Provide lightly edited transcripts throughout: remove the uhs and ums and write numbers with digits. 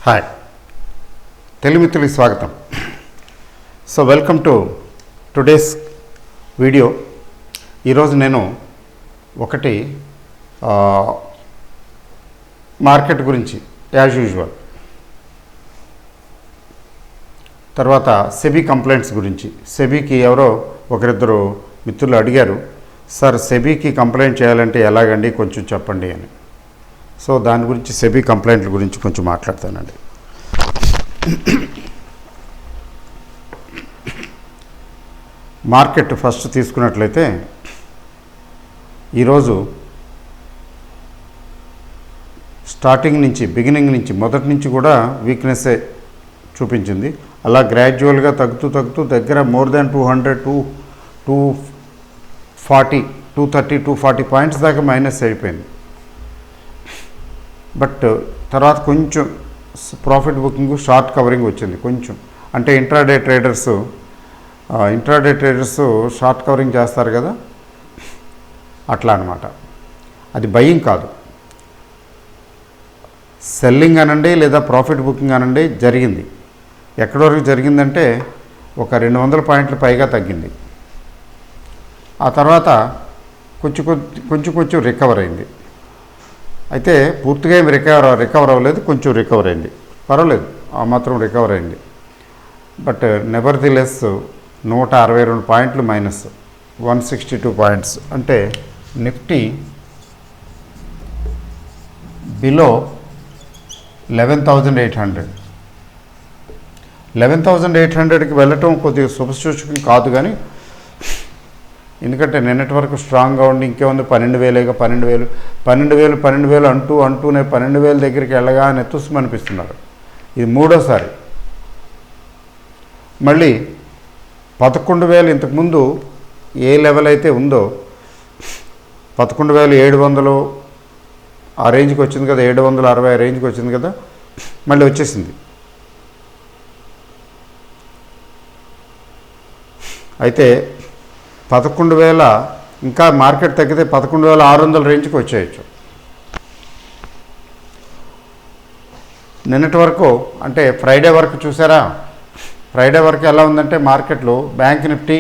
Hi Telugu మిత్రులకి స్వాగతం. So welcome to today's video. ఈరోజు నేను ఒకటి మార్కెట్ గురించి యాజ్ యూజువల్, తర్వాత సెబీ కంప్లైంట్స్ గురించి. సెబీకి ఎవరో ఒకరిద్దరు మిత్రులు అడిగారు, సార్ సెబీకి కంప్లైంట్ చేయాలంటే ఎలాగండి కొంచెం చెప్పండి అని. సో దాని గురించి సెబీ కంప్లైంట్ల గురించి కొంచెం మాట్లాడతానండి. మార్కెట్ ఫస్ట్ తీసుకున్నట్లయితే ఈరోజు స్టార్టింగ్ నుంచి బిగినింగ్ నుంచి మొదటి నుంచి కూడా వీక్నెస్సే చూపించింది. అలా గ్రాడ్యువల్గా తగ్గుతూ దగ్గర మోర్ దాన్ 200 to 240 230 240 పాయింట్స్ దాకా మైనస్ అయిపోయింది. బట్ తర్వాత కొంచెం ప్రాఫిట్ బుకింగ్, షార్ట్ కవరింగ్ వచ్చింది కొంచెం. అంటే ఇంట్రాడే ట్రేడర్స్ షార్ట్ కవరింగ్ చేస్తారు కదా, అట్లా అనమాట. అది బయింగ్ కాదు, సెల్లింగ్ అనండి లేదా ప్రాఫిట్ బుకింగ్ అనండి జరిగింది. ఎక్కడి వరకు జరిగిందంటే ఒక 200 పాయింట్లు పైగా తగ్గింది. ఆ తర్వాత కొంచెం రికవర్ అయింది. అయితే పూర్తిగా ఏమి రికవర్ అవ్వలేదు, కొంచెం రికవర్ అయింది, పర్వాలేదు, ఆ మాత్రం రికవర్ అయింది. బట్ నెవర్ ది లెస్ 162 పాయింట్లు మైనస్, 162 పాయింట్స్. అంటే నిఫ్టీ బిలో 11,800కి వెళ్ళటం కొద్దిగా శుభసూచకం కాదు, కానీ ఎందుకంటే నిన్నటి వరకు స్ట్రాంగ్గా ఉండి ఇంకేముంది 12,000 అంటూనే 12,000 దగ్గరికి వెళ్ళగానే తుస్సుమనిపిస్తున్నారు. ఇది మూడోసారి. మళ్ళీ 11,000 ఇంతకుముందు ఏ లెవెల్ అయితే ఉందో 11,700 ఆ రేంజ్కి వచ్చింది కదా, 760 రేంజ్కి వచ్చింది కదా, మళ్ళీ వచ్చేసింది. అయితే 11,000 ఇంకా మార్కెట్ తగ్గితే 11,600 రేంజ్కి వచ్చేయచ్చు. నిన్నటి వరకు అంటే ఫ్రైడే వరకు చూసారా, ఫ్రైడే వరకు ఎలా ఉందంటే మార్కెట్లో బ్యాంక్ నిఫ్టీ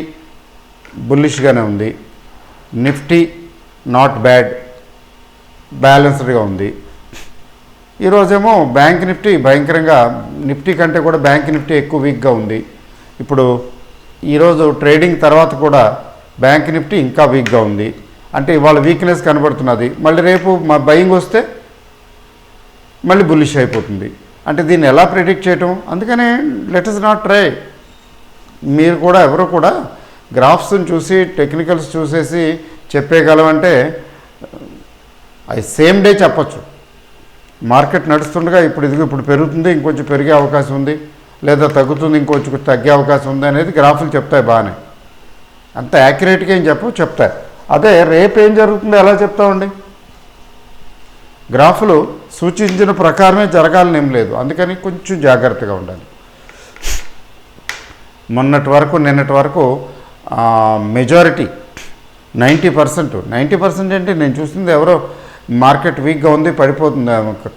బుల్లిష్గానే ఉంది, నిఫ్టీ నాట్ బ్యాడ్ బ్యాలెన్స్డ్గా ఉంది. ఈరోజేమో బ్యాంక్ నిఫ్టీ భయంకరంగా, నిఫ్టీ కంటే కూడా బ్యాంక్ నిఫ్టీ ఎక్కువ వీక్గా ఉంది. ఇప్పుడు ఈరోజు ట్రేడింగ్ తర్వాత కూడా బ్యాంక్ నిఫ్టీ ఇంకా వీక్గా ఉంది. అంటే ఇవాళ వీక్నెస్ కనబడుతున్నది, మళ్ళీ రేపు మా బయింగ్ వస్తే మళ్ళీ బుల్లిష్ అయిపోతుంది. అంటే దీన్ని ఎలా ప్రిడిక్ట్ చేయటం? అందుకనే లెట్ us నాట్ ట్రై. మీరు కూడా ఎవరు కూడా గ్రాఫ్స్ని చూసి టెక్నికల్స్ చూసేసి చెప్పేయగలమంటే అది సేమ్ డే చెప్పచ్చు. మార్కెట్ నడుస్తుండగా ఇప్పుడు పెరుగుతుంది, ఇంకొంచెం పెరిగే అవకాశం ఉంది, లేదా తగ్గుతుంది, ఇంకొంచెం తగ్గే అవకాశం ఉంది అనేది గ్రాఫ్లు చెప్తాయి. బాగానే అంత యాక్యురేట్గా ఏం చెప్తాయి. అదే రేపు ఏం జరుగుతుందో ఎలా చెప్తామండి? గ్రాఫులు సూచించిన ప్రకారమే జరగాలని ఏం లేదు, అందుకని కొంచెం జాగ్రత్తగా ఉండాలి. నిన్నటి వరకు మెజారిటీ 90% అంటే నేను చూస్తుంది ఎవరో మార్కెట్ వీక్గా ఉంది, పడిపోతుంది,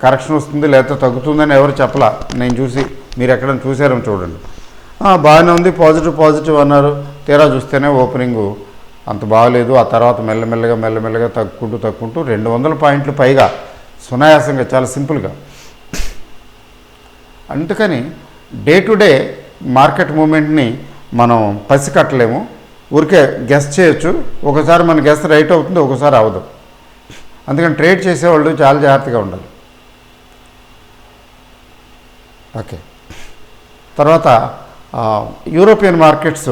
కరెక్షన్ వస్తుంది లేదా తగ్గుతుందని ఎవరు చెప్పలా. నేను చూసి మీరు ఎక్కడైనా చూసారని చూడండి, బాగానే ఉంది, పాజిటివ్ అన్నారు. తీరా చూస్తేనే ఓపెనింగు అంత బాగలేదు. ఆ తర్వాత మెల్లమెల్లగా తగ్గుకుంటూ 200 పాయింట్లు పైగా సునాయాసంగా, చాలా సింపుల్గా. అందుకని డే టు డే మార్కెట్ మూమెంట్ని మనం పసికట్టలేము, ఊరికే గెస్ చేయొచ్చు. ఒకసారి మన గెస్ రైట్ అవుతుంది, ఒకసారి అవ్వదు. అందుకని ట్రేడ్ చేసేవాళ్ళు చాలా జాగ్రత్తగా ఉండాలి. ఓకే, తర్వాత యూరోపియన్ మార్కెట్స్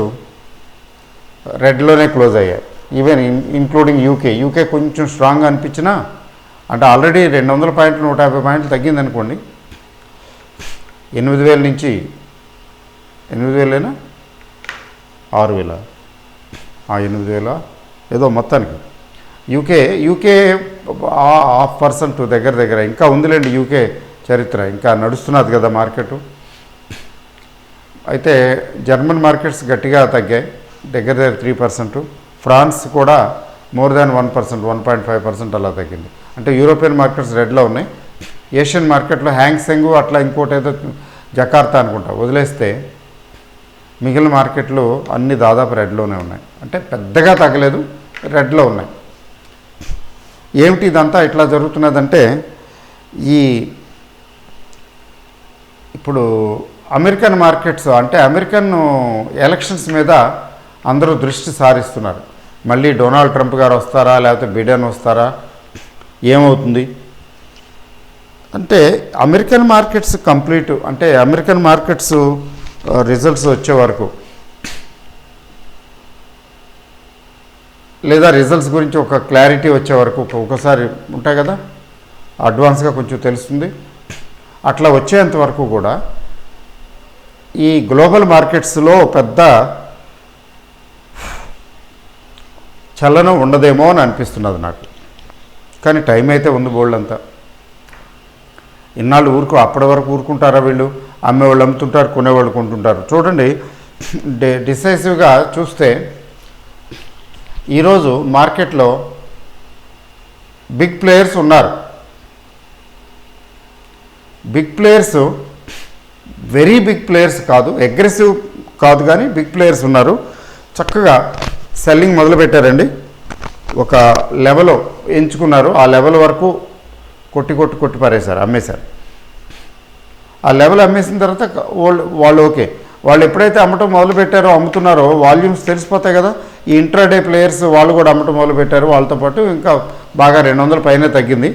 రెడ్లోనే క్లోజ్ అయ్యాయి, ఈవెన్ ఇంక్లూడింగ్ యూకే కొంచెం స్ట్రాంగ్గా అనిపించినా, అంటే ఆల్రెడీ 200 పాయింట్లు 150 పాయింట్లు తగ్గింది అనుకోండి. 8,000 నుంచి 8,000 6,000 8,000 ఏదో మొత్తానికి యూకే 0.5% దగ్గర ఇంకా ఉందిలేండి. యూకే చరిత్ర ఇంకా నడుస్తున్నది కదా మార్కెట్. అయితే జర్మన్ మార్కెట్స్ గట్టిగా తగ్గాయి, దగ్గర 3%. ఫ్రాన్స్ కూడా మోర్ దాన్ 1%, 1.5% అలా తగ్గింది. అంటే యూరోపియన్ మార్కెట్స్ రెడ్లో ఉన్నాయి. ఏషియన్ మార్కెట్లో హ్యాంగ్సెంగ్ అట్లా ఇంకోటి ఏదో జకార్తా అనుకుంటా వదిలేస్తే మిగిలిన మార్కెట్లు అన్నీ దాదాపు రెడ్లోనే ఉన్నాయి. అంటే పెద్దగా తగ్గలేదు, రెడ్లో ఉన్నాయి. ఏమిటి ఇదంతా ఇట్లా జరుగుతున్నదంటే ఇప్పుడు అమెరికన్ మార్కెట్స్ అంటే అమెరికన్ ఎలక్షన్స్ మీద అందరూ దృష్టి సారిస్తున్నారు. మళ్ళీ డొనాల్డ్ ట్రంప్ గారు వస్తారా లేకపోతే బిడెన్ వస్తారా, ఏమవుతుంది అంటే అమెరికన్ మార్కెట్స్ కంప్లీట్ అంటే అమెరికన్ మార్కెట్స్ రిజల్ట్స్ వచ్చే వరకు లేదా రిజల్ట్స్ గురించి ఒక క్లారిటీ వచ్చే వరకు ఒకసారి ఉంటాయి కదా, అడ్వాన్స్గా కొంచెం తెలుస్తుంది. అట్లా వచ్చేంత వరకు కూడా ఈ గ్లోబల్ మార్కెట్స్లో పెద్ద చలనం ఉండదేమో అని అనిపిస్తున్నది నాకు. కానీ టైం అయితే ఉంది బోల్డంతా. ఇన్నాళ్ళు అప్పటి వరకు ఊరుకుంటారా వీళ్ళు? అమ్మేవాళ్ళు అమ్ముతుంటారు, కొనేవాళ్ళు కొంటుంటారు. చూడండి, డిసైసివ్గా చూస్తే ఈరోజు మార్కెట్లో బిగ్ ప్లేయర్స్ ఉన్నారు. Big players very big players కాదు, అగ్రెసివ్ కాదు, కానీ బిగ్ ప్లేయర్స్ ఉన్నారు. చక్కగా సెల్లింగ్ మొదలుపెట్టారండి. ఒక లెవెల్ ఎంచుకున్నారు, ఆ లెవెల్ వరకు కొట్టి పారేశారు, అమ్మేశారు. ఆ లెవెల్ అమ్మేసిన తర్వాత వాళ్ళు ఓకే, వాళ్ళు ఎప్పుడైతే అమ్మటం మొదలుపెట్టారో అమ్ముతున్నారో వాల్యూమ్స్ తెలిసిపోతాయి కదా. ఈ ఇంట్రాడే ప్లేయర్స్ వాళ్ళు కూడా అమ్మటం మొదలుపెట్టారు, వాళ్ళతో పాటు ఇంకా బాగా 200 పైనే తగ్గింది.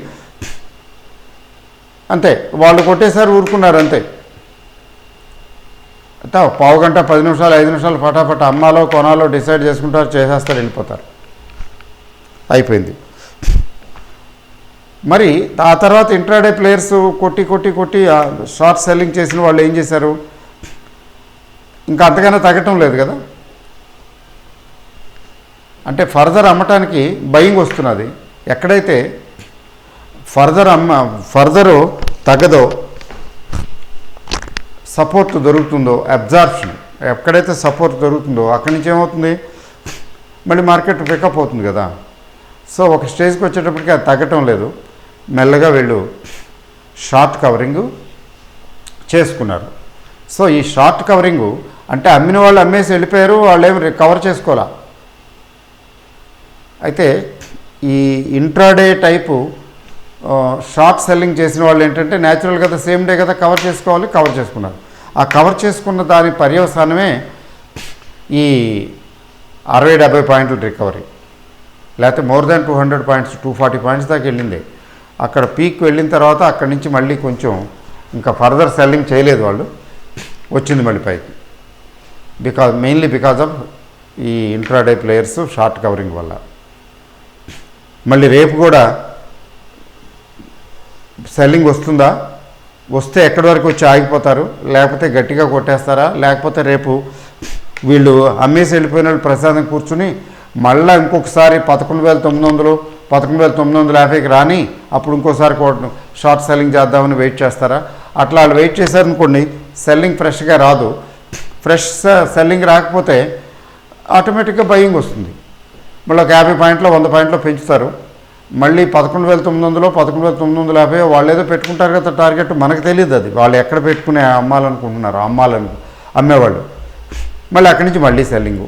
అంతే, వాళ్ళు కొట్టేసారి ఊరుకున్నారు అంతే. అంటే పావు గంట 10 నిమిషాలు 5 నిమిషాలు పటాపట అమ్మాలో కొనాలో డిసైడ్ చేసుకుంటారు, చేసేస్తారు, వెళ్ళిపోతారు, అయిపోయింది. మరి ఆ తర్వాత ఇంట్రాడే ప్లేయర్స్ కొట్టి షార్ట్ సెల్లింగ్ చేసిన వాళ్ళు ఏం చేశారు? ఇంకా అంతకన్నా తగ్గటం లేదు కదా. అంటే అమ్మటానికి బయింగ్ వస్తున్నది. ఎక్కడైతే ఫర్దరు తగ్గదో, సపోర్ట్ దొరుకుతుందో, అబ్జార్ప్షన్ ఎక్కడైతే సపోర్ట్ దొరుకుతుందో అక్కడి నుంచి ఏమవుతుంది, మళ్ళీ మార్కెట్ పికప్ అవుతుంది కదా. సో ఒక స్టేజ్కి వచ్చేటప్పటికి అది తగ్గటం లేదు. మెల్లగా వీళ్ళు షార్ట్ కవరింగ్ చేసుకున్నారు. సో ఈ షార్ట్ కవరింగు అంటే అమ్మిన వాళ్ళు అమ్మేసి వెళ్ళిపోయారు, వాళ్ళు ఏమి కవర్ చేసుకోవాలా. అయితే ఈ ఇంట్రాడే టైపు షార్ట్ సెల్లింగ్ చేసిన వాళ్ళు ఏంటంటే న్యాచురల్ కదా, సేమ్ డే కదా కవర్ చేసుకోవాలి, కవర్ చేసుకున్నారు. ఆ కవర్ చేసుకున్న దాని పర్యవసానమే ఈ 60-70 పాయింట్ల రికవరీ, లేకపోతే మోర్ దాన్ 200 పాయింట్స్ 240 పాయింట్స్ దాకా వెళ్ళింది. అక్కడ పీక్ వెళ్ళిన తర్వాత అక్కడి నుంచి మళ్ళీ కొంచెం ఇంకా ఫర్దర్ సెల్లింగ్ చేయలేదు వాళ్ళు, వచ్చింది మళ్ళీ పైకి. మెయిన్లీ బికాజ్ ఆఫ్ ఈ ఇంట్రాడే ప్లేయర్స్ షార్ట్ కవరింగ్ వల్ల. మళ్ళీ రేపు కూడా సెల్లింగ్ వస్తుందా? వస్తే ఎక్కడి వరకు వచ్చి ఆగిపోతారు, లేకపోతే గట్టిగా కొట్టేస్తారా, లేకపోతే రేపు వీళ్ళు అమ్మేసి వెళ్ళిపోయిన వాళ్ళు ప్రసాదం కూర్చుని మళ్ళీ ఇంకొకసారి 11,900 11,950కి రాని అప్పుడు ఇంకోసారి షార్ట్ సెల్లింగ్ చేద్దామని వెయిట్ చేస్తారా? అట్లా వాళ్ళు వెయిట్ చేశారనుకోండి, సెల్లింగ్ ఫ్రెష్గా రాదు. ఫ్రెష్ సెల్లింగ్ రాకపోతే ఆటోమేటిక్గా బయింగ్ వస్తుంది. మళ్ళీ ఒక 50 పాయింట్లో 100 పాయింట్లో పెంచుతారు. మళ్ళీ 11,900 11,950 వాళ్ళు ఏదో పెట్టుకుంటారు కదా టార్గెట్, మనకు తెలియదు అది వాళ్ళు ఎక్కడ పెట్టుకునే అమ్మాలనుకుంటున్నారు, అమ్మేవాళ్ళు. మళ్ళీ అక్కడి నుంచి మళ్ళీ సెల్లింగు.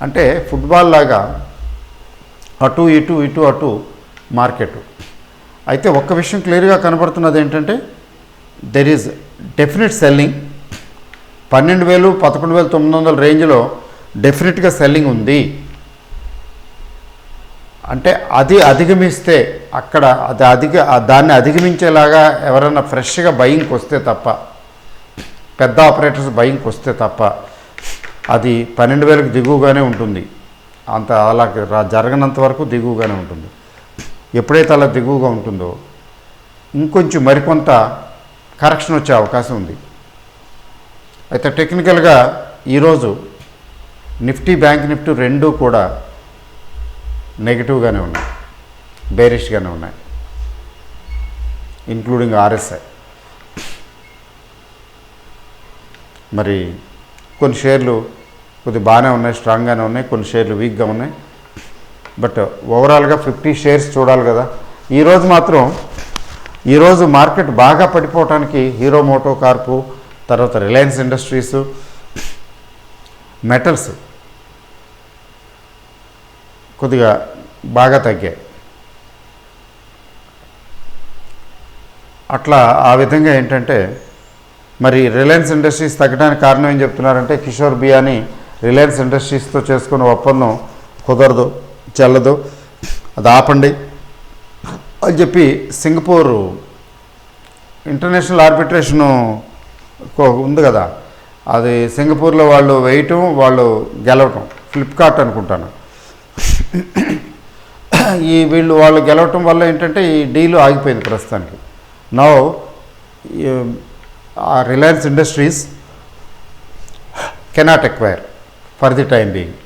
అంటే ఫుట్బాల్ లాగా అటు ఇటు ఇటు అటు మార్కెట్. అయితే ఒక్క విషయం క్లియర్గా కనబడుతున్నది ఏంటంటే దెర్ ఈజ్ డెఫినెట్ సెల్లింగ్. 12,000 11,900 రేంజ్లో డెఫినెట్గా సెల్లింగ్ ఉంది. అంటే అది అధిగమిస్తే అక్కడ దాన్ని అధిగమించేలాగా ఎవరైనా ఫ్రెష్గా బయింగ్కి వస్తే తప్ప, పెద్ద ఆపరేటర్స్ బయింగ్కి వస్తే తప్ప అది 12,000కి దిగువగానే ఉంటుంది. అంత అలా జరగనంత వరకు దిగువగానే ఉంటుంది. ఎప్పుడైతే అలా దిగువగా ఉంటుందో ఇంకొంచెం మరికొంత కరెక్షన్ వచ్చే అవకాశం ఉంది. అయితే టెక్నికల్గా ఈరోజు నిఫ్టీ, బ్యాంక్ నిఫ్టీ రెండూ కూడా నెగిటివ్గానే ఉన్నాయి, బేరిష్గానే ఉన్నాయి, ఇంక్లూడింగ్ ఆర్ఎస్ఐ. మరి కొన్ని షేర్లు కొద్దిగా బాగానే ఉన్నాయి, స్ట్రాంగ్గానే ఉన్నాయి, కొన్ని షేర్లు వీక్గా ఉన్నాయి. బట్ ఓవరాల్గా 50 షేర్స్ చూడాలి కదా. ఈరోజు మాత్రం ఈరోజు మార్కెట్ బాగా పడిపోవటానికి హీరో మోటో కార్పు, తర్వాత రిలయన్స్ ఇండస్ట్రీస్, మెటల్స్ కొద్దిగా బాగా తగ్గాయి. అట్లా ఆ విధంగా ఏంటంటే మరి రిలయన్స్ ఇండస్ట్రీస్ తగ్గడానికి కారణం ఏం చెప్తున్నారంటే కిషోర్ బియానీ రిలయన్స్ ఇండస్ట్రీస్తో చేసుకున్న ఒప్పందం కుదరదు, చెల్లదు, అది ఆపండి అని చెప్పి సింగపూర్ ఇంటర్నేషనల్ ఆర్బిట్రేషను ఉంది కదా, అది సింగపూర్లో వాళ్ళు వేయటం, వాళ్ళు గెలవటం, ఫ్లిప్కార్ట్ అనుకుంటాను, వాళ్ళు గెలవటం వల్ల ఏంటంటే ఈ డీలు ఆగిపోయింది ప్రస్తుతానికి. Now Reliance industries cannot acquire for the time being,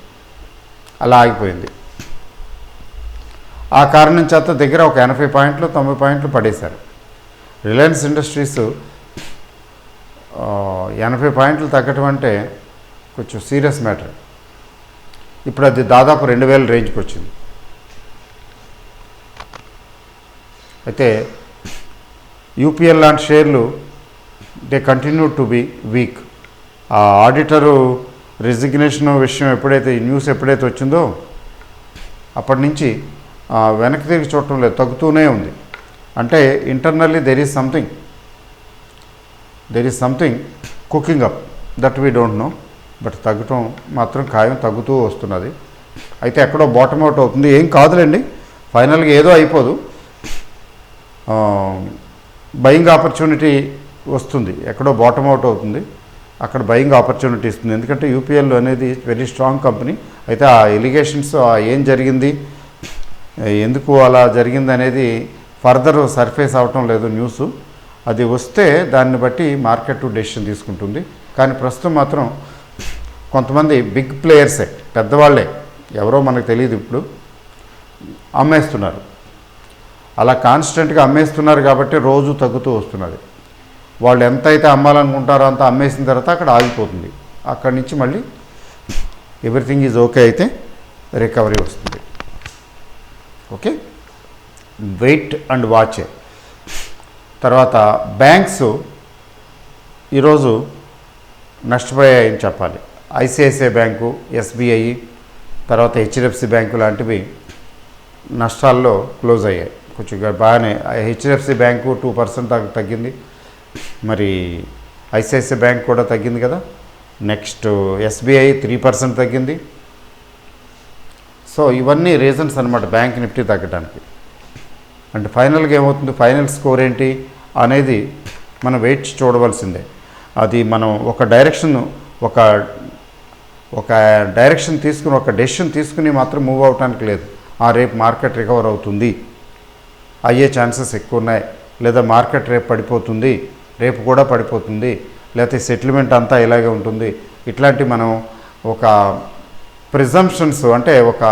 అలా ఆగిపోయింది. ఆ కారణం చేత దగ్గర ఒక 80 పాయింట్లు 90 పాయింట్లు పడేశారు. రిలయన్స్ ఇండస్ట్రీస్ 80 పాయింట్లు తగ్గటం అంటే కొంచెం సీరియస్ మ్యాటర్. ఇప్పుడు అది దాదాపు 2000 రేంజ్కి వచ్చింది. అయితే యూపీఎల్ లాంటి షేర్లు they continue to be week. ఆ ఆడిటరు రిజిగ్నేషన్ విషయం ఎప్పుడైతే ఈ న్యూస్ ఎప్పుడైతే వచ్చిందో అప్పటి నుంచి వెనక్కి తిరిగి చూడటం లేదు, తగ్గుతూనే ఉంది. అంటే internally there is something cooking up that we don't know, but తగ్గటం మాత్రం ఖాయం, తగ్గుతూ వస్తున్నది. అయితే ఎక్కడో బాటమ్ అవుట్ అవుతుంది, ఏం కాదులేండి, ఫైనల్గా ఏదో అయిపోదు, బయింగ్ ఆపర్చునిటీ వస్తుంది, ఎక్కడో బాటమ్ అవుట్ అవుతుంది, అక్కడ బయింగ్ ఆపర్చునిటీ ఇస్తుంది. ఎందుకంటే యూపీఎల్ అనేది వెరీ స్ట్రాంగ్ కంపెనీ. అయితే ఆ ఎలిగేషన్స్ ఏం జరిగింది, ఎందుకు అలా జరిగింది అనేది ఫర్దర్ సర్ఫేస్ అవటం లేదు న్యూస్. అది వస్తే దాన్ని బట్టి మార్కెట్ డెసిషన్ తీసుకుంటుంది. కానీ ప్రస్తుతం మాత్రం కొంతమంది బిగ్ ప్లేయర్సే, పెద్దవాళ్ళే, ఎవరో మనకు తెలియదు, ఇప్పుడు అమ్మేస్తున్నారు. అలా కాన్స్టెంట్గా అమ్మేస్తున్నారు కాబట్టి రోజు తగ్గుతూ వస్తున్నది. వాళ్ళు ఎంత అయితే అమ్మాలనుకుంటారో అంత అమ్మేసిన తర్వాత అక్కడ ఆగిపోతుంది. అక్కడి నుంచి మళ్ళీ ఎవ్రీథింగ్ ఈజ్ ఓకే అయితే రికవరీ వస్తుంది. Okay, wait and watch. తర్వాత బ్యాంక్స్ ఈరోజు నష్టపోయాయని చెప్పాలి. ఐసిఐసిఐ బ్యాంకు, ఎస్బీఐ, తర్వాత హెచ్డిఎఫ్సి బ్యాంకు లాంటివి నష్టాల్లో క్లోజ్ అయ్యాయి. కొంచెం బాగానే హెచ్డిఎఫ్సి బ్యాంకు 2% దాకా తగ్గింది, మరి ఐసిఐసిఐ బ్యాంక్ కూడా తగ్గింది కదా, నెక్స్ట్ ఎస్బీఐ 3% తగ్గింది. సో ఇవన్నీ రీజన్స్ అనమాట బ్యాంక్ నిఫ్టీ తగ్గడానికి. అంటే ఫైనల్గా ఏమవుతుంది, ఫైనల్ స్కోర్ ఏంటి అనేది మనం వెయిట్ చూడవలసిందే. అది మనం ఒక డైరెక్షన్ తీసుకుని, ఒక డెసిషన్ తీసుకుని మాత్రం మూవ్ అవటానికి లేదు. రేపు మార్కెట్ రికవర్ అవుతుంది, అయ్యే ఛాన్సెస్ ఎక్కువ ఉన్నాయి, లేదా మార్కెట్ రేపు పడిపోతుంది, రేపు కూడా పడిపోతుంది, లేకపోతే సెటిల్మెంట్ అంతా ఇలాగే ఉంటుంది, ఇట్లాంటి మనం ఒక ప్రిజంప్షన్స్ అంటే ఒక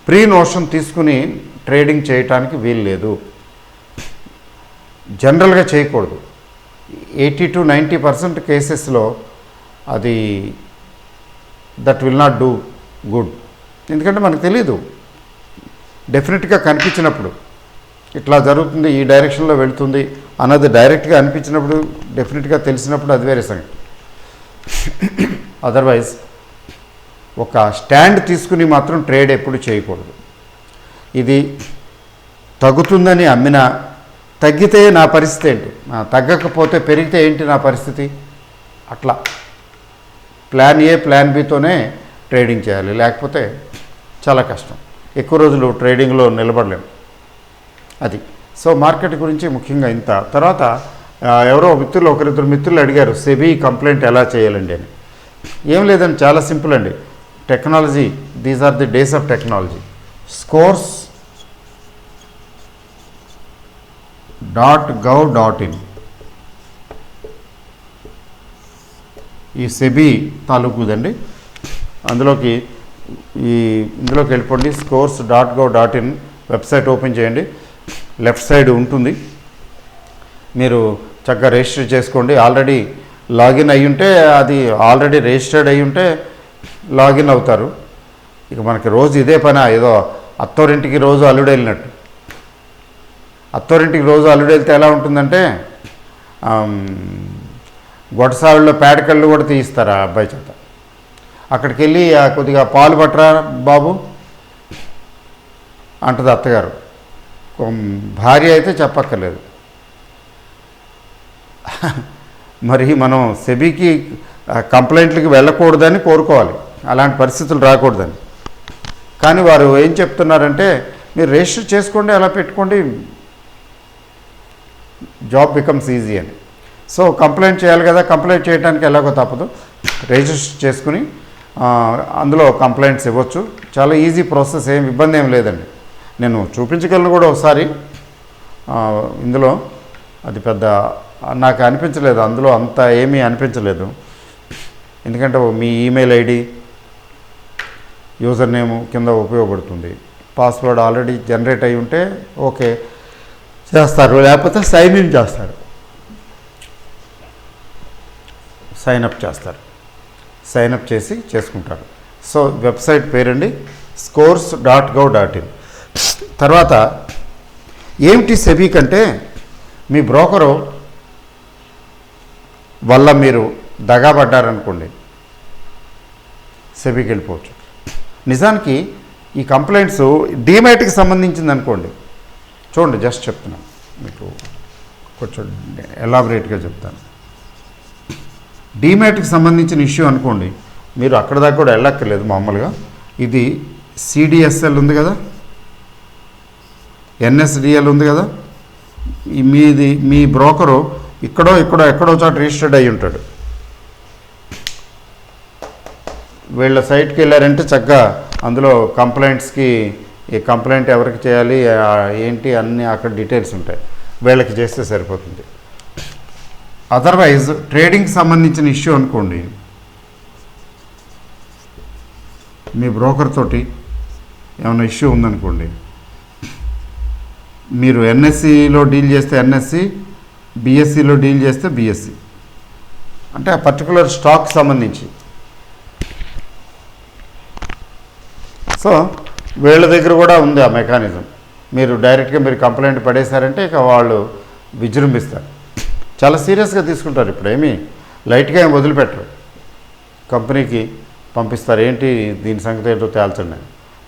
ప్రీ నోషన్ తీసుకుని ట్రేడింగ్ చేయటానికి వీలు లేదు. జనరల్గా చేయకూడదు. 80 to 90% కేసెస్లో అది that will not do good. ఎందుకంటే మనకు తెలీదు, డెఫినెట్గా కనిపించినప్పుడు ఇట్లా జరుగుతుంది, ఈ డైరెక్షన్లో వెళుతుంది అన్నది డైరెక్ట్గా అనిపించినప్పుడు, డెఫినెట్గా తెలిసినప్పుడు అది వేరే సంగతి. అదర్వైజ్ ఒక స్టాండ్ తీసుకుని మాత్రం ట్రేడ్ ఎప్పుడు చేయకూడదు. ఇది తగ్గుతుందని అమ్మినా తగ్గితే నా పరిస్థితి ఏంటి, తగ్గకపోతే పెరిగితే ఏంటి నా పరిస్థితి, అట్లా ప్లాన్ ఏ ప్లాన్ బితోనే ట్రేడింగ్ చేయాలి. లేకపోతే చాలా కష్టం, ఎక్కువ రోజులు ట్రేడింగ్లో నిలబడలేము. అది సో మార్కెట్ గురించి ముఖ్యంగా ఇంత. తర్వాత ఎవరో మిత్రులు, ఒకరిద్దరు మిత్రులు అడిగారు సెబీ కంప్లైంట్ ఎలా చేయాలండి అని. ఏం లేదండి, చాలా సింపుల్ అండి. Technology, these are the days of technology. scores.gov.in ఈ సెబీ తాలూకుదండి. ఇందులోకి వెళ్ళిపోండి. scores.gov.in వెబ్సైట్ ఓపెన్ చేయండి, లెఫ్ట్ సైడ్ ఉంటుంది. మీరు చక్కగా రిజిస్టర్ చేసుకోండి. ఆల్రెడీ లాగిన్ అయ్యి ఉంటే, అది ఆల్రెడీ రిజిస్టర్డ్ అయ్యి ఉంటే లాగిన్ అవుతారు. ఇక మనకి రోజు ఇదే పని, ఏదో అత్తోరింటికి రోజు అల్లుడు వెళ్ళినట్టు. అత్తోరింటికి రోజు అల్లుడు వెళ్తే ఎలా ఉంటుందంటే గొడసావిలో పేడకళ్ళు కూడా తీయిస్తారు ఆ అబ్బాయి చేత. అక్కడికి వెళ్ళి కొద్దిగా పాలు పట్టరా బాబు అంటది అత్తగారు. భార్య అయితే చెప్పక్కర్లేదు. మరి మనం సెబీకి కంప్లైంట్లకి వెళ్ళకూడదని కోరుకోవాలి, అలాంటి పరిస్థితులు రాకూడదని. కానీ వారు ఏం చెప్తున్నారంటే మీరు రిజిస్టర్ చేసుకోండి, అలా పెట్టుకోండి, జాబ్ బికమ్స్ ఈజీ అని. సో కంప్లైంట్ చేయాలి కదా, కంప్లైంట్ చేయడానికి ఎలాగో తప్పదు, రిజిస్టర్ చేసుకుని అందులో కంప్లైంట్స్ ఇవ్వచ్చు. చాలా ఈజీ ప్రాసెస్, ఏం ఇబ్బంది ఏం లేదండి. నేను చూపించగలను కూడా ఒకసారి. ఇందులో అది పెద్ద నాకు అనిపించలేదు, అందులో అంత ఏమీ అనిపించలేదు. ఎందుకంటే మీ ఈమెయిల్ ఐడి, యూజర్ నేము కింద ఉపయోగపడుతుంది. పాస్వర్డ్ ఆల్రెడీ జనరేట్ అయి ఉంటే ఓకే చేస్తారు, లేకపోతే సైన్ ఇన్ చేస్తారు, సైన్ అప్ చేసి చేసుకుంటారు. సో వెబ్సైట్ పేరండి scores.gov.in. తర్వాత ఏమిటి సెబీ కంటే, మీ బ్రోకరు వల్ల మీరు దగాపడ్డారనుకోండి, సెబీకి వెళ్ళిపోవచ్చు. నిజానికి ఈ కంప్లైంట్స్ డీమ్యాట్కి సంబంధించింది అనుకోండి, చూడండి జస్ట్ చెప్తున్నాను మీకు, కొంచెం ఎలాబరేట్గా చెప్తాను. డీమ్యాట్కి సంబంధించిన ఇష్యూ అనుకోండి, మీరు అక్కడ దాకా కూడా వెళ్ళక్కర్లేదు. మామూలుగా ఇది సిడిఎస్ఎల్ ఉంది కదా, ఎన్ఎస్డిఎల్ ఉంది కదా, మీ బ్రోకరు ఎక్కడో చోట రిజిస్టర్డ్ అయ్యి ఉంటాడు. వీళ్ళ సైట్కి వెళ్ళారంటే చక్కగా అందులో కంప్లైంట్స్కి, ఈ కంప్లైంట్ ఎవరికి చేయాలి ఏంటి అన్నీ అక్కడ డీటెయిల్స్ ఉంటాయి, వీళ్ళకి చేస్తే సరిపోతుంది. అదర్వైజ్ ట్రేడింగ్కి సంబంధించిన ఇష్యూ అనుకోండి, మీ బ్రోకర్ తోటి ఏమైనా ఇష్యూ ఉందనుకోండి, మీరు ఎన్ఎస్సిలో డీల్ చేస్తే ఎన్ఎస్సి, బిఎస్సిలో డీల్ చేస్తే బిఎస్సి, అంటే ఆ పర్టికులర్ స్టాక్ సంబంధించి. సో వీళ్ళ దగ్గర కూడా ఉంది ఆ మెకానిజం. మీరు డైరెక్ట్గా మీరు కంప్లైంట్ పడేశారంటే ఇక వాళ్ళు విజృంభిస్తారు, చాలా సీరియస్గా తీసుకుంటారు. ఇప్పుడు ఏమీ లైట్గా ఏం వదిలిపెట్టరు, కంపెనీకి పంపిస్తారు, ఏంటి దీని సంగతి ఏంటో తేల్చండి.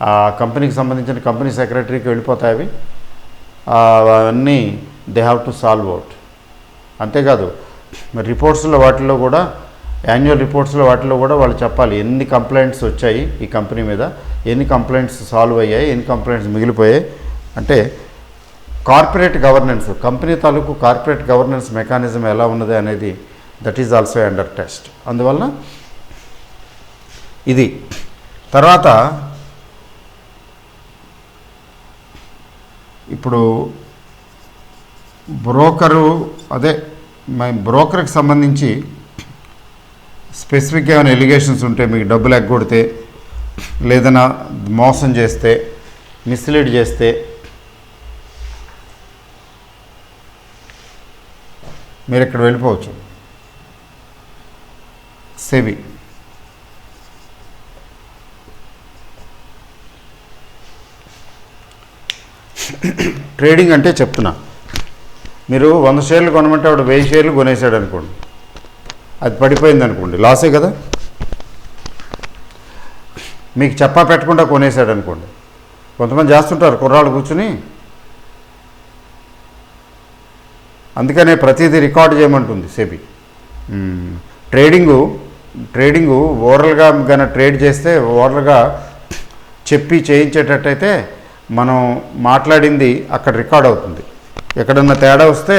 ఆ కంపెనీకి సంబంధించిన కంపెనీ సెక్రటరీకి వెళ్ళిపోతాయి అవి, అవన్నీ they have to solve out. అంతేకాదు మరి రిపోర్ట్స్లో వాటిల్లో కూడా, యాన్యువల్ రిపోర్ట్స్లో వాటిలో కూడా వాళ్ళు చెప్పాలి ఎన్ని కంప్లైంట్స్ వచ్చాయి ఈ కంపెనీ మీద, ఎన్ని కంప్లైంట్స్ సాల్వ్ అయ్యాయి, ఎన్ని కంప్లైంట్స్ మిగిలిపోయాయి. అంటే కార్పొరేట్ గవర్నెన్స్, కంపెనీ తాలూకు కార్పొరేట్ గవర్నెన్స్ మెకానిజం ఎలా ఉన్నది అనేది that is also under test. అందువల్ల ఇది. తర్వాత ఇప్పుడు బ్రోకరు, అదే బ్రోకర్కి సంబంధించి స్పెసిఫిక్గా ఏమైనా ఎలిగేషన్స్ ఉంటే, మీకు డబ్బులు ఎగ్గొడితే, లేదన్నా మోసం చేస్తే, మిస్లీడ్ చేస్తే, మీరు ఇక్కడ వెళ్ళిపోవచ్చు. సెబీ ట్రేడింగ్ అంటే చెప్తున్నా, మీరు 100 షేర్లు కొనమంటే వాడు 1000 షేర్లు కొనేసాడు అనుకోండి, అది పడిపోయింది అనుకోండి, లాసే కదా. మీకు చెప్పా పెట్టకుండా కొనేసాడు అనుకోండి, కొంతమంది చేస్తుంటారు కుర్రాళ్ళు కూర్చుని, అందుకనే ప్రతిదీ రికార్డు చేయమంటుంది సెబీ. ట్రేడింగు ఓరల్గా కానీ ట్రేడ్ చేస్తే, ఓరల్గా చెప్పి చేయించేటట్టయితే మనం మాట్లాడింది అక్కడ రికార్డ్ అవుతుంది. ఎక్కడన్నా తేడా వస్తే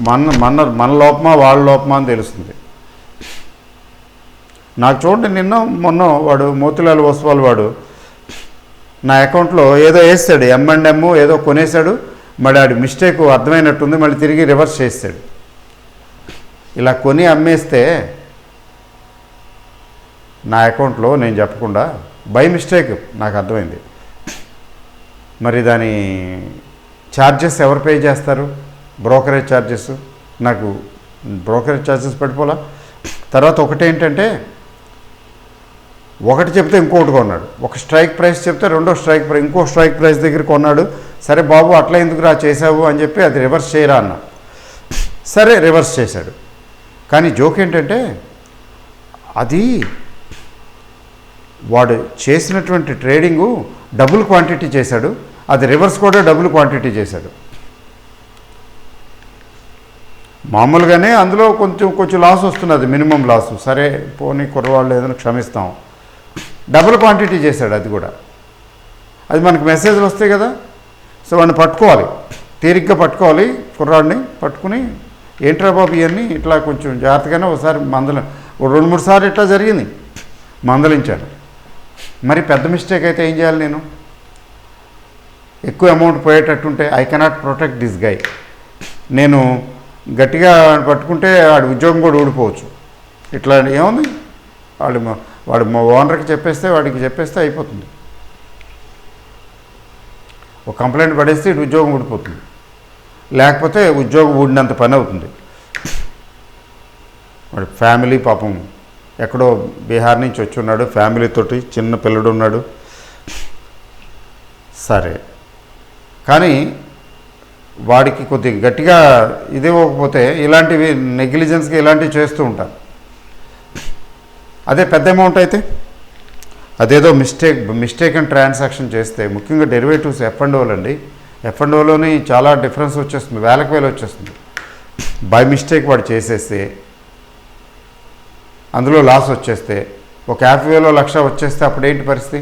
మన లోపమా వాళ్ళ లోపమా అని తెలుస్తుంది. నాకు చూడండి, మొన్న వాడు మోతిలాల్ ఓస్వాల్ వాడు నా అకౌంట్లో ఏదో వేస్తాడు, M&M ఏదో కొనేశాడు, మళ్ళీ ఆడి మిస్టేక్ అర్థమైనట్టుంది, మళ్ళీ తిరిగి రివర్స్ చేస్తాడు. ఇలా కొని అమ్మేస్తే నా అకౌంట్లో నేను చెప్పకుండా బై మిస్టేక్ నాకు అర్థమైంది. మరి దాని ఛార్జెస్ ఎవరు పే చేస్తారు? Brokerage charges. నాకు బ్రోకరేజ్ ఛార్జెస్ పడిపోలా. తర్వాత ఒకటేంటంటే, ఒకటి చెప్తే ఇంకొకటి కొన్నాడు, ఒక స్ట్రైక్ ప్రైస్ చెప్తే ఇంకో స్ట్రైక్ ప్రైస్ దగ్గర కొన్నాడు, సరే బాబు అట్లా ఎందుకురా చేసావు అని చెప్పి అది రివర్స్ చేయరా అన్న. సరే రివర్స్ చేశాడు. కానీ జోక్ ఏంటంటే అది వాడు చేసినటువంటి ట్రేడింగు డబుల్ క్వాంటిటీ చేశాడు, అది రివర్స్ కూడా డబుల్ క్వాంటిటీ చేశాడు. మామూలుగానే అందులో కొంచెం లాస్ వస్తున్నది, మినిమం లాసు. సరే పోనీ కుర్రవాళ్ళు ఏదైనా క్షమిస్తాం. డబుల్ క్వాంటిటీ చేశాడు అది కూడా. అది మనకు మెసేజ్లు వస్తాయి కదా. సో వాడిని పట్టుకోవాలి, తీరిగ్గా పట్టుకోవాలి. కుర్రాడిని పట్టుకుని ఏంట్రా బాబు ఇవన్నీ ఇట్లా కొంచెం జాగ్రత్తగానే ఒకసారి 2-3 సార్లు ఇట్లా జరిగింది, మందలించాను. మరి పెద్ద మిస్టేక్ అయితే ఏం చేయాలి నేను? ఎక్కువ అమౌంట్ పోయేటట్టుంటే I cannot protect this guy. నేను గట్టిగా పట్టుకుంటే వాడి ఉద్యోగం కూడా ఊడిపోవచ్చు. ఇట్లా ఏముంది, వాడు మా ఓనర్కి వాడికి చెప్పేస్తే అయిపోతుంది. ఒక కంప్లైంట్ పడేస్తే ఉద్యోగం ఊడిపోతుంది, లేకపోతే ఉద్యోగం ఊడినంత పని అవుతుంది. వాడి ఫ్యామిలీ పాపం ఎక్కడో బీహార్ నుంచి వచ్చి ఉన్నాడు, ఫ్యామిలీతోటి, చిన్న పిల్లడు ఉన్నాడు. సరే కానీ వాడికి కొద్దిగా గట్టిగా ఇవ్వకపోతే ఇలాంటివి నెగ్లిజెన్స్గా ఇలాంటివి చేస్తూ ఉంటారు. అదే పెద్ద అమౌంట్ అయితే అదేదో మిస్టేక్ అండ్ ట్రాన్సాక్షన్ చేస్తే, ముఖ్యంగా డెరివేటివ్స్ F&Oలు అండి. F&Oలోని చాలా డిఫరెన్స్ వచ్చేస్తుంది, వేలకు వేలు వచ్చేస్తుంది. బై మిస్టేక్ వాడు చేసేస్తే, అందులో లాస్ వచ్చేస్తే, ఒక 50,000 లక్ష వచ్చేస్తే అప్పుడు ఏంటి పరిస్థితి?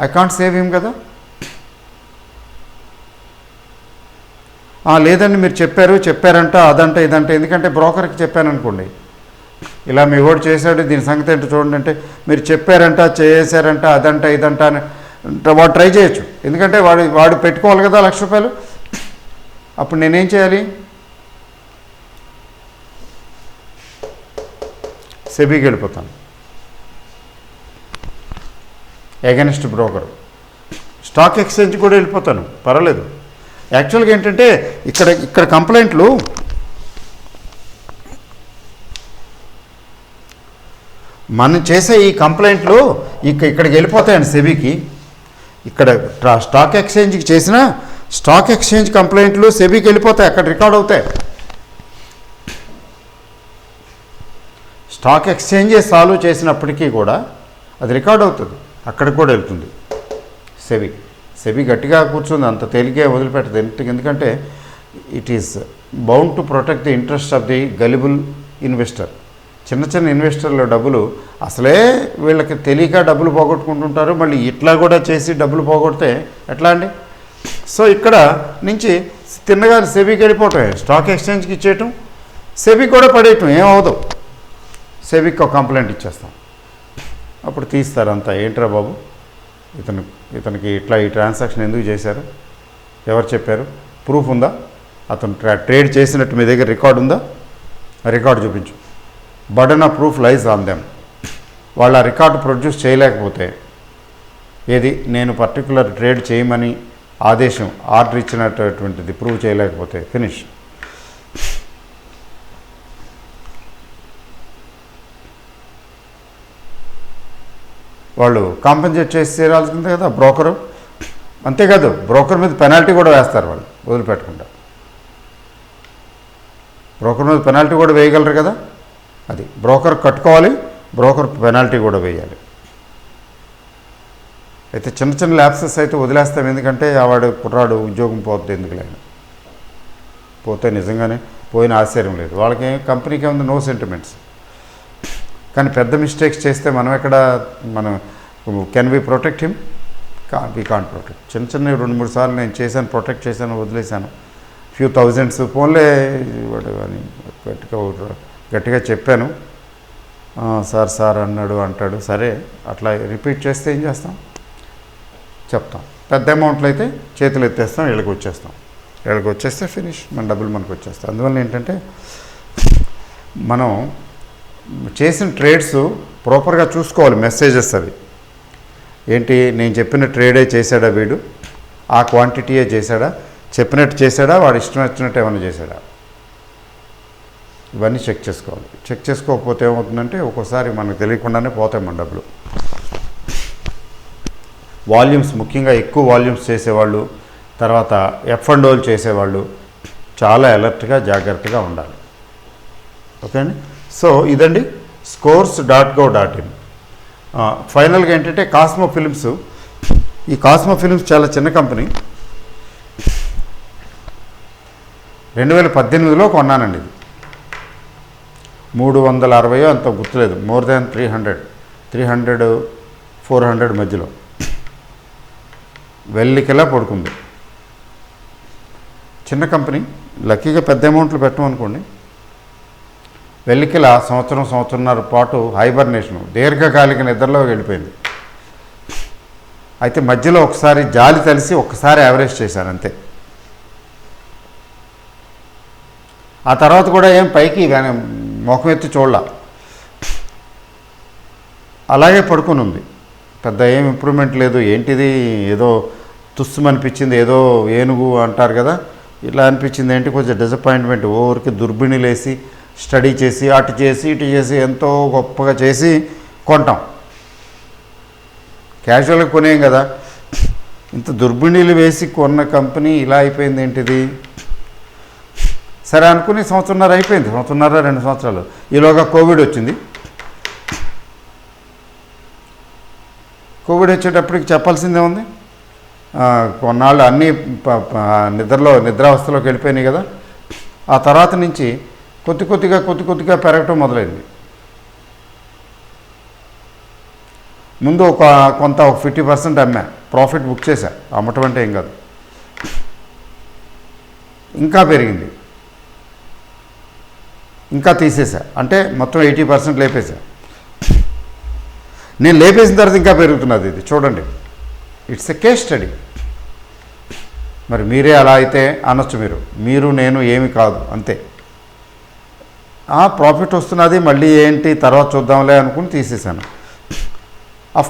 ఐ కాంట్ సేవ్ హిమ్ కదా. లేదండి మీరు చెప్పారంట అదంట ఇదంట. ఎందుకంటే బ్రోకర్కి చెప్పాను అనుకోండి, ఇలా మీ వాడు చేశాడు, దీని సంగతి ఏంటో చూడండి అంటే, మీరు చెప్పారంట చేశారంట అదంట ఇదంట అని వాడు ట్రై చేయొచ్చు. ఎందుకంటే వాడు పెట్టుకోవాలి కదా ₹1,00,000. అప్పుడు నేనేం చేయాలి? సెబీకి వెళ్ళిపోతాను, ఎగెనిస్ట్ బ్రోకర్. స్టాక్ ఎక్స్చేంజ్ కూడా వెళ్ళిపోతాను, పర్వాలేదు. యాక్చువల్గా ఏంటంటే ఇక్కడ కంప్లైంట్లు మనం చేసే ఈ కంప్లైంట్లు ఇక్కడికి వెళ్ళిపోతాయండి సెబీకి. ఇక్కడ స్టాక్ ఎక్స్చేంజ్కి చేసిన స్టాక్ ఎక్స్చేంజ్ కంప్లైంట్లు సెబీకి వెళ్ళిపోతాయి, అక్కడ రికార్డ్ అవుతాయి. స్టాక్ ఎక్స్చేంజే సాల్వ్ చేసినప్పటికీ కూడా అది రికార్డ్ అవుతుంది, అక్కడికి కూడా వెళ్తుంది సెబీ. సెబీ గట్టిగా కూర్చుంది, అంత తేలికే వదిలిపెట్టదు. ఎందుకంటే it is bound to protect the interest of the gullible investor. చిన్న ఇన్వెస్టర్ల డబ్బులు అసలే వీళ్ళకి తెలియక డబ్బులు పోగొట్టుకుంటుంటారు, మళ్ళీ ఇట్లా కూడా చేసి డబ్బులు పోగొడితే ఎట్లా అండి? సో ఇక్కడ నుంచి తిన్నగా సెబీకి వెళ్ళిపోవటం, స్టాక్ ఎక్స్చేంజ్కి ఇచ్చేయటం, సెబీ కూడా పడేయటం, ఏమవదు. సెబీకి ఒక కంప్లైంట్ ఇచ్చేస్తాం, అప్పుడు తీస్తారు అంతా. ఏంట్రా బాబు ఇతనికి ఇట్లా ఈ ట్రాన్సాక్షన్ ఎందుకు చేశారు, ఎవరు చెప్పారు, ప్రూఫ్ ఉందా, అతను ట్రేడ్ చేసినట్టు మీ దగ్గర రికార్డు ఉందా, రికార్డు చూపించు. Burden of proof లైజ్ on them. వాళ్ళు ఆ రికార్డు ప్రొడ్యూస్ చేయలేకపోతే, ఏది నేను పర్టికులర్ ట్రేడ్ చేయమని ఆర్డర్ ఇచ్చినటువంటిది ప్రూవ్ చేయలేకపోతే ఫినిష్. వాళ్ళు కాంపెన్సేట్ చేసి తీరాల్సిందే కదా బ్రోకరు. అంతేకాదు బ్రోకర్ మీద పెనాల్టీ కూడా వేస్తారు వాళ్ళు, వదిలిపెట్టకుండా. బ్రోకర్ మీద పెనాల్టీ కూడా వేయగలరు కదా. అది బ్రోకర్ కట్టుకోవాలి, బ్రోకర్ పెనాల్టీ కూడా వేయాలి. అయితే చిన్న ల్యాప్సెస్ అయితే వదిలేస్తాం, ఎందుకంటే వాడు కుర్రాడు ఉద్యోగం పోతుంది, ఎందుకు లేదు, పోతే నిజంగానే పోయిన ఆశ్చర్యం లేదు. వాళ్ళకి కంపెనీకి ఏముంది, నో సెంటిమెంట్స్. కానీ పెద్ద మిస్టేక్స్ చేస్తే మనం can we protect him? We can't protect. చిన్న 2-3 సార్లు నేను చేశాను, ప్రొటెక్ట్ చేశాను, వదిలేశాను. ఫ్యూ థౌజండ్స్ ఫోన్లే అని గట్టిగా చెప్పాను. సార్ అంటాడు. సరే అట్లా రిపీట్ చేస్తే ఏం చేస్తాం, చెప్తాం. పెద్ద అమౌంట్లు అయితే చేతులు ఎత్తేస్తాం, వీళ్ళకి వచ్చేస్తే ఫినిష్, మన డబ్బులు మనకు వచ్చేస్తాయి. అందువల్ల ఏంటంటే మనం చేసిన ట్రేడ్స్ ప్రాపర్గా చూసుకోవాలి. మెసేజెస్ అవి ఏంటి, నేను చెప్పిన ట్రేడే చేశాడా వీడు, ఆ క్వాంటిటీయే చేశాడా, చెప్పినట్టు చేశాడా, వాడు ఇష్టం వచ్చినట్టు ఏమైనా చేశాడా, ఇవన్నీ చెక్ చేసుకోవాలి. చెక్ చేసుకోకపోతే ఏమవుతుందంటే ఒక్కోసారి మనకు తెలియకుండానే పోతాయి మన డబ్బులు. వాల్యూమ్స్, ముఖ్యంగా ఎక్కువ వాల్యూమ్స్ చేసేవాళ్ళు, తర్వాత ఎఫ్ అండ్ ఓలు చేసేవాళ్ళు చాలా అలర్ట్గా జాగ్రత్తగా ఉండాలి. ఓకే అండి. సో ఇదండి scores.go.in. ఫైనల్గా ఏంటంటే కాస్మో ఫిలిమ్స్. ఈ కాస్మో ఫిలిమ్స్ చాలా చిన్న కంపెనీ. 2018లో కొన్నానండి. ఇది 360 అంత గుర్తులేదు, మోర్ దాన్ 300 400 మధ్యలో వెల్లికిలా పడుకుంది. చిన్న కంపెనీ, లక్కీగా పెద్ద అమౌంట్లు పెట్టమనుకోండి. వెల్లికిలా సంవత్సరంన్నర పాటు హైబర్నేషను, దీర్ఘకాలిక నిద్రలో వెళ్ళిపోయింది. అయితే మధ్యలో ఒకసారి జాలి తలిసి ఒక్కసారి యావరేజ్ చేశాను అంతే. ఆ తర్వాత కూడా ఏం పైకి ముఖం ఎత్తి చూడాల, అలాగే పడుకొని ఉంది. పెద్ద ఏం ఇంప్రూవ్మెంట్ లేదు. ఏంటిది, ఏదో తుస్సుమనిపించింది, ఏదో ఏనుగు అంటారు కదా, ఇలా అనిపించింది. ఏంటి కొంచెం డిసప్పాయింట్మెంట్. ఊరికి దుర్బిణి లేసి స్టడీ చేసి అటు చేసి ఇటు చేసి ఎంతో గొప్పగా చేసి కొంటాం. క్యాజువల్గా కొనేం కదా. ఇంత దుర్బిణీలు వేసి కొన్న కంపెనీ ఇలా అయిపోయింది ఏంటిది. సరే అనుకుని సంవత్సరంన్నర అయిపోయింది, 2 సంవత్సరాలు. ఈలోగా కోవిడ్ వచ్చింది. కోవిడ్ వచ్చేటప్పటికి చెప్పాల్సిందే ఉంది. కొన్నాళ్ళు అన్నీ నిద్రావస్థలోకి వెళ్ళిపోయినాయి కదా. ఆ తర్వాత నుంచి కొద్ది కొద్దిగా పెరగటం మొదలైంది. ముందు కొంత 50% అమ్మా, ప్రాఫిట్ బుక్ చేశా. అమ్మటం అంటే ఏం కాదు. ఇంకా పెరిగింది, ఇంకా తీసేసా, అంటే మొత్తం 80% లేపేశా. నేను లేపేసిన తర్వాత ఇంకా పెరుగుతున్నది. ఇది చూడండి, ఇట్స్ ఎ కేస్ స్టడీ. మరి మీరే అలా అయితే అనొచ్చు, మీరు నేను ఏమి కాదు అంతే. ప్రాఫిట్ వస్తున్నది, మళ్ళీ ఏంటి తర్వాత చూద్దాంలే అనుకుని తీసేశాను.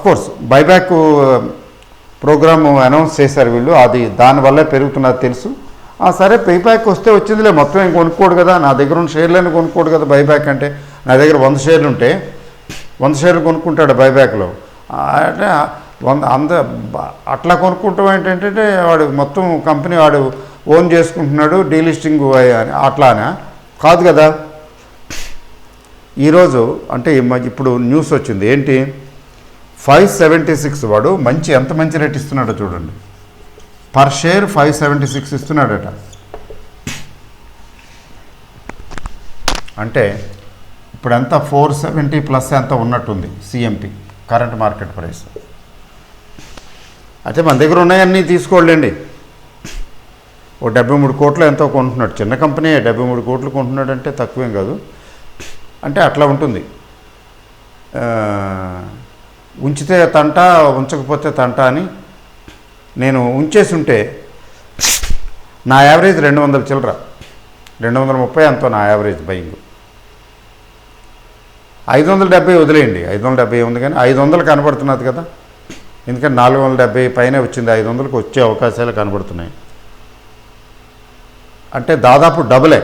కోర్స్ బైబ్యాక్ ప్రోగ్రామ్ అనౌన్స్ చేశారు వీళ్ళు, అది దానివల్లే పెరుగుతున్నది తెలుసు. సరే బైబ్యాక్ వస్తే వచ్చిందిలే, మొత్తం ఏం కొనుక్కోడు కదా, నా దగ్గర ఉన్న షేర్లని కొనుక్కోడు కదా. బైబ్యాక్ అంటే నా దగ్గర 100 షేర్లు ఉంటే 100 షేర్లు కొనుక్కుంటాడు బైబ్యాక్లో. అంటే అట్లా కొనుక్కుంటాం ఏంటంటే వాడు మొత్తం కంపెనీ వాడు ఓన్ చేసుకుంటున్నాడు, డీలిస్టింగ్ అని అట్లానా కాదు కదా. ఈరోజు అంటే ఇప్పుడు న్యూస్ వచ్చింది ఏంటి, 576 వాడు ఎంత మంచి రేట్ ఇస్తున్నాడో చూడండి. Per share 576 ఇస్తున్నాడట. అంటే ఇప్పుడు ఎంత 470 ప్లస్ ఎంత ఉన్నట్టుంది సిఎంపి కరెంట్ మార్కెట్ ప్రైస్. అయితే మన దగ్గర ఉన్నాయన్నీ తీసుకోలేండి. 73 కోట్లు ఎంతో కొంటున్నాడు. చిన్న కంపెనీ 73 కోట్లు కొంటున్నాడు అంటే తక్కువేం కాదు. అంటే అట్లా ఉంటుంది. ఉంచితే తంట, ఉంచకపోతే తంట అని. నేను ఉంచేసి ఉంటే నా యావరేజ్ 200 చిల్లర, 230 ఎంతో నా యావరేజ్ బయింగ్. 570 వదిలేయండి, 570 ఉంది కానీ 500 కనబడుతున్నది కదా. ఎందుకంటే 470 పైనే వచ్చింది, 500కి వచ్చే అవకాశాలు కనబడుతున్నాయి. అంటే దాదాపు డబులే,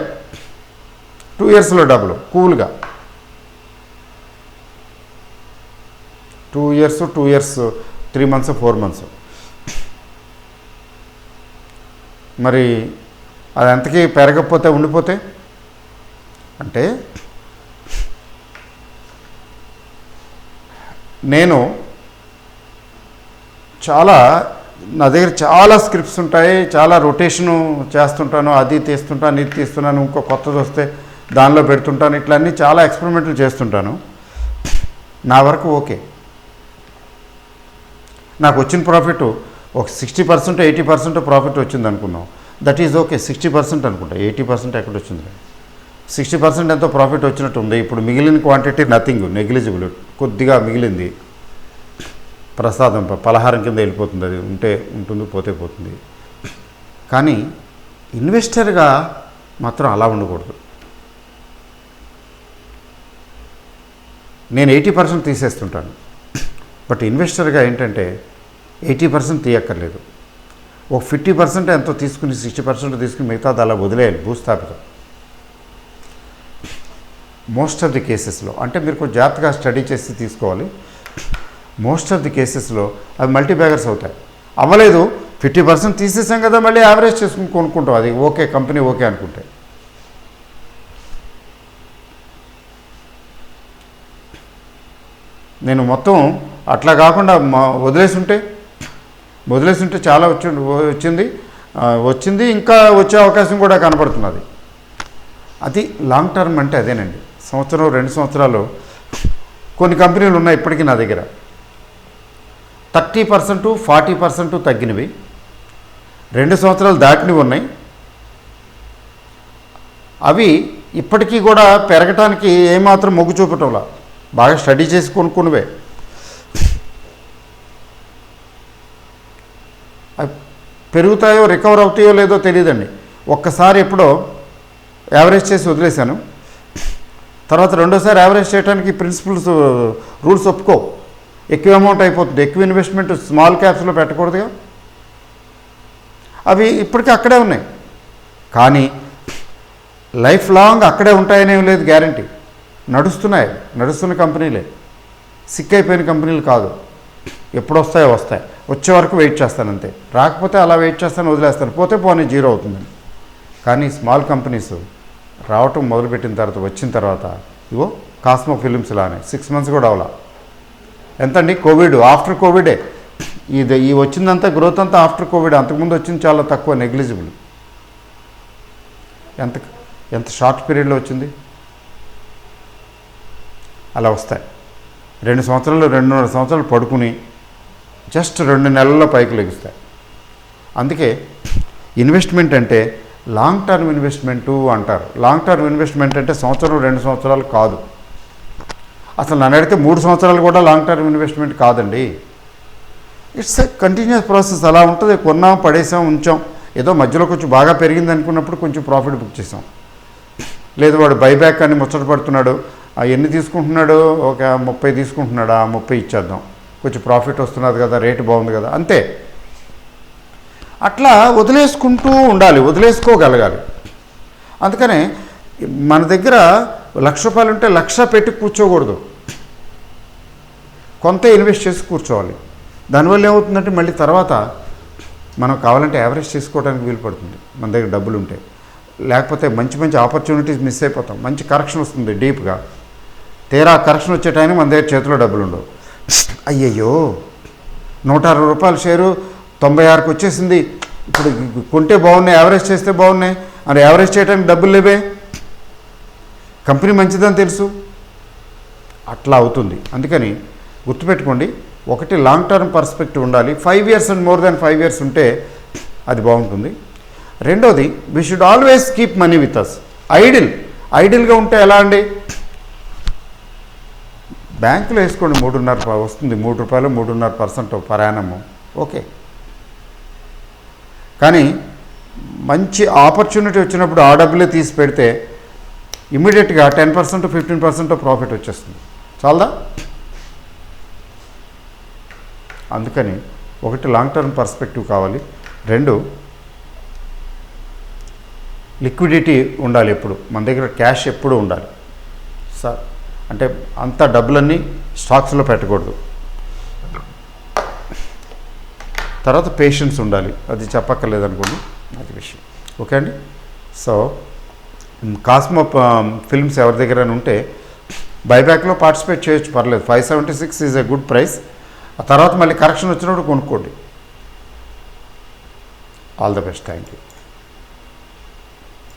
2 ఇయర్స్లో డబుల్ కూల్గా. 2 ఇయర్స్ 3 మంత్స్ 4 మంత్స్. మరి అది ఎంతకీ పెరగకపోతే ఉండిపోతే అంటే నేను నా దగ్గర చాలా స్క్రిప్ట్స్ ఉంటాయి, చాలా రొటేషను చేస్తుంటాను, అది తీస్తుంటాను, ఇది తీస్తున్నాను, ఇంకో కొత్తది వస్తే దానిలో పెడుతుంటాను, ఇట్లా అన్నీ చాలా ఎక్స్పెరిమెంట్లు చేస్తుంటాను. నా వరకు ఓకే. నాకు వచ్చిన ప్రాఫిట్ ఒక 60% 80% ప్రాఫిట్ వచ్చింది అనుకున్నాం, దట్ ఈజ్ ఓకే. 60% అనుకుంటా, 80% ఎక్కడ వచ్చింది. 60% ఎంతో ప్రాఫిట్ వచ్చినట్టు ఉంది. ఇప్పుడు మిగిలిన క్వాంటిటీ నథింగ్, నెగ్లిజిబుల్, కొద్దిగా మిగిలింది. ప్రసాదం పలహారం కింద వెళ్ళిపోతుంది, అది ఉంటే ఉంటుంది, పోతే పోతుంది. కానీ ఇన్వెస్టర్గా మాత్రం అలా ఉండకూడదు. నేను 80% తీసేస్తుంటాను, బట్ ఇన్వెస్టర్గా ఏంటంటే 80% తీయక్కర్లేదు. ఒక 50% ఎంతో తీసుకుని 60% తీసుకుని మిగతాది అలా వదిలేయాలి, భూస్థాపితం. మోస్ట్ ఆఫ్ ది కేసెస్లో అంటే మీరు కొంచెం జాగ్రత్తగా స్టడీ చేసి తీసుకోవాలి. మోస్ట్ ఆఫ్ ది కేసెస్లో అవి మల్టీ బ్యాగర్స్ అవుతాయి. అవ్వలేదు 50% తీసేసాం కదా, మళ్ళీ యావరేజ్ చేసుకుని కొనుక్కుంటాం. అది ఓకే, కంపెనీ ఓకే అనుకుంటే. నేను మొత్తం అట్లా కాకుండా వదిలేసి ఉంటే చాలా వచ్చింది ఇంకా వచ్చే అవకాశం కూడా కనపడుతున్నది. అది లాంగ్ టర్మ్ అంటే అదేనండి. సంవత్సరం 2 సంవత్సరాలు కొన్ని కంపెనీలు ఉన్నాయి ఇప్పటికీ నా దగ్గర 30% 40% తగ్గినవి, 2 సంవత్సరాలు దాటినవి ఉన్నాయి. అవి ఇప్పటికీ కూడా పెరగటానికి ఏమాత్రం మొగ్గు చూపటంలా, బాగా స్టడీ చేసి కొనుక్కున్నవే. పెరుగుతాయో రికవర్ అవుతాయో లేదో తెలియదండి. ఒక్కసారి ఎప్పుడో యావరేజ్ చేసి వదిలేశాను, తర్వాత రెండోసారి యావరేజ్ చేయడానికి ప్రిన్సిపల్స్ రూల్స్ ఒప్పుకో. ఎక్కువ అమౌంట్ అయిపోతుంది, ఎక్కువ ఇన్వెస్ట్మెంట్ స్మాల్ క్యాప్స్లో పెట్టకూడదుగా. అవి ఇప్పటికీ అక్కడే ఉన్నాయి, కానీ లైఫ్ లాంగ్ అక్కడే ఉంటాయనేం లేదు గ్యారంటీ. నడుస్తున్న కంపెనీలే, సిక్ అయిపోయిన కంపెనీలు కాదు. ఎప్పుడు వస్తాయో వస్తాయి, వచ్చే వరకు వెయిట్ చేస్తాను అంతే. రాకపోతే అలా వెయిట్ చేస్తాను, వదిలేస్తాను, పోతే పోనీ జీరో అవుతుందండి. కానీ స్మాల్ కంపెనీస్ రావటం మొదలుపెట్టిన తర్వాత, వచ్చిన తర్వాత ఇగో కాస్మో ఫిలిమ్స్ లానే 6 months కూడా అవలా. ఎంతండి, కోవిడ్, ఆఫ్టర్ కోవిడే ఈ వచ్చిందంతా, గ్రోత్ అంతా ఆఫ్టర్ కోవిడ్. అంతకుముందు వచ్చింది చాలా తక్కువ, నెగ్లిజిబుల్. ఎంత షార్ట్ పీరియడ్లో వచ్చింది. అలా వస్తాయి. 2 సంవత్సరాలు 2.5 సంవత్సరాలు పడుకుని జస్ట్ 2 నెలల్లో పైకి లెగుస్తాయి. అందుకే ఇన్వెస్ట్మెంట్ అంటే లాంగ్ టర్మ్ ఇన్వెస్ట్మెంటు అంటారు. లాంగ్ టర్మ్ ఇన్వెస్ట్మెంట్ అంటే సంవత్సరం 2 సంవత్సరాలు కాదు. అసలు నన్ను అడిగితే 3 సంవత్సరాలు కూడా లాంగ్ టర్మ్ ఇన్వెస్ట్మెంట్ కాదండి. It's a continuous process. అలా ఉంటుంది. కొన్నాం, పడేసాం, ఉంచాం. ఏదో మధ్యలో కొంచెం బాగా పెరిగింది అనుకున్నప్పుడు కొంచెం ప్రాఫిట్ బుక్ చేసాం. లేదు వాడు బైబ్యాక్ అని ముచ్చట పడుతున్నాడు, ఎన్ని తీసుకుంటున్నాడు, ఒక 30 తీసుకుంటున్నాడు, ఆ 30 ఇచ్చేద్దాం, కొంచెం ప్రాఫిట్ వస్తున్నది కదా, రేటు బాగుంది కదా, అంతే. అట్లా వదిలేసుకుంటూ ఉండాలి, వదిలేసుకోగలగాలి. అందుకనే మన దగ్గర ₹1,00,000 ఉంటే 1,00,000 పెట్టి కూర్చోకూడదు, కొంత ఇన్వెస్ట్ చేసి కూర్చోవాలి. దానివల్ల ఏమవుతుందంటే మళ్ళీ తర్వాత మనం కావాలంటే యావరేజ్ చేసుకోవడానికి వీలు పడుతుంది మన దగ్గర డబ్బులు ఉంటే. లేకపోతే మంచి ఆపర్చునిటీస్ మిస్ అయిపోతాం. మంచి కరెక్షన్ వస్తుంది డీప్గా, తీరా కరెక్షన్ వచ్చే టైంకి మన దగ్గర చేతిలో డబ్బులు ఉండవు. అయ్యయ్యో, ₹160 షేరు 96కి వచ్చేసింది, ఇప్పుడు కొంటే బాగున్నాయి, యావరేజ్ చేస్తే బాగున్నాయి, మరి యావరేజ్ చేయడానికి డబ్బులు లేవే, కంపెనీ మంచిదని తెలుసు, అట్లా అవుతుంది. అందుకని గుర్తుపెట్టుకోండి, ఒకటి లాంగ్ టర్మ్ పర్స్పెక్టివ్ ఉండాలి. 5 years and more than 5 years ఉంటే అది బాగుంటుంది. రెండోది, we should always keep money with us. ఐడిల్గా ఉంటే ఎలా అండి, బ్యాంకులో వేసుకోండి, 3.5 వస్తుంది, ₹3 3.5% పర్ యానము, ఓకే. కానీ మంచి ఆపర్చునిటీ వచ్చినప్పుడు ఆ డబ్బులే తీసి పెడితే ఇమ్మీడియట్గా 10% 15% ప్రాఫిట్ వచ్చేస్తుంది. చాలదా? అందుకని ఒకటి లాంగ్ టర్మ్ పర్స్పెక్టివ్ కావాలి. 2 లిక్విడిటీ ఉండాలి. ఎప్పుడు మన దగ్గర క్యాష్ ఎప్పుడు ఉండాలి సార్. అంటే అంత డబ్బులన్నీ స్టాక్స్లో పెట్టకూడదు. తర్వాత పేషెన్స్ ఉండాలి, అది చెప్పక్కర్లేదు అనుకోండి, అది విషయం. ఓకే అండి. సో కాస్మో ఫిల్మ్స్ ఎవరి దగ్గర ఉంటే బైబ్యాక్లో పార్టిసిపేట్ చేయొచ్చు, పర్లేదు. 576 ఈజ్ ఎ గుడ్ ప్రైస్. ఆ తర్వాత మళ్ళీ కరెక్షన్ వచ్చినప్పుడు కొనుక్కోండి. All the best. Thank you.